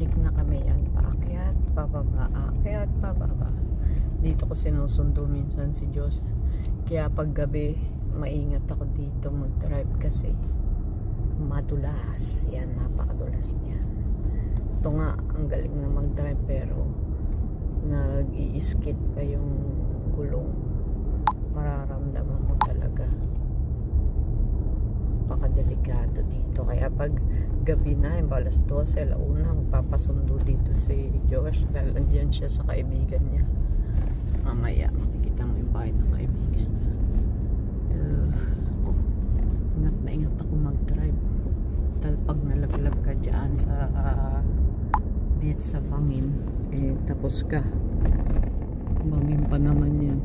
Balik na kami yan. Paakyat, pababa, akyat, pababa. Dito ko sinusundo minsan si Diyos. Kaya pag gabi, maingat ako dito mag-drive kasi madulas. Yan, napakadulas niya. Ito nga, ang galing na mag-drive pero nag-i-skid pa yung gulong. Mararamdaman mo talaga. Napakadelikado dito. Kaya pag gabi na, yung alas 12, alauna, magpapasundo dito si Josh dahil andyan siya sa kaibigan niya. Mamaya, makikita mo yung bahay ng kaibigan niya. Ingat na ingat ako mag-drive. Dahil pag nalaglag ka dyan sa dito sa bangin, tapos ka. Bangin pa naman yan.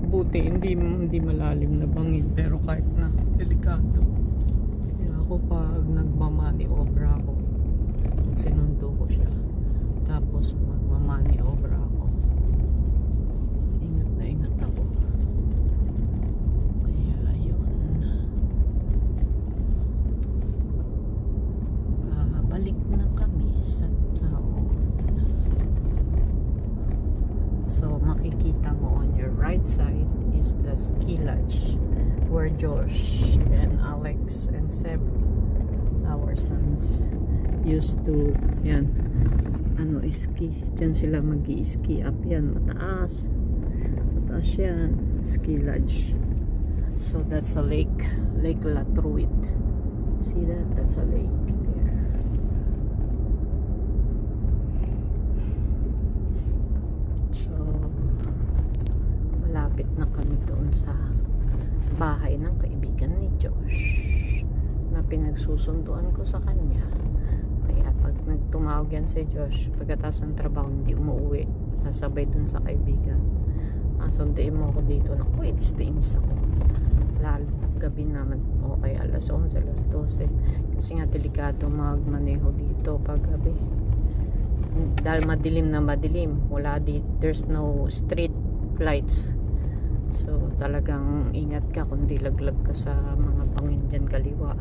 Buti, hindi malalim na bangin, pero kahit na, delikado. Kaya ako pag nagmamani-obra ako, sinundo ko siya. Tapos magmamani-obra ako. Ingat na ingat ako. Kaya ayun. Balik na kami sa town. So makikita mo on your right side is the ski lodge where Josh and Alex and Seb, our sons, used to ski. Diyan sila mag-i-ski up yan. Mataas yan, ski lodge. So that's a lake Latruit. See that? That's a lake there. So malapit na kami doon sa bahay ng kaibigan ni Josh na pinagsusunduan ko sa kanya. Kaya pag nagtumawag yan si Josh pagkatapos ng trabaho, hindi umuwi, sasabay dun sa kaibigan. Sunduin mo ako dito. Naku, it's the ako. Lalo gabi naman, okay, alas 11, alas 12. Kasi nga delikado magmaneho dito pag gabi. Dahil madilim na madilim. Wala dito, there's no street lights. So talagang ingat ka kung di laglag ka sa mga bangin dyan kaliwa.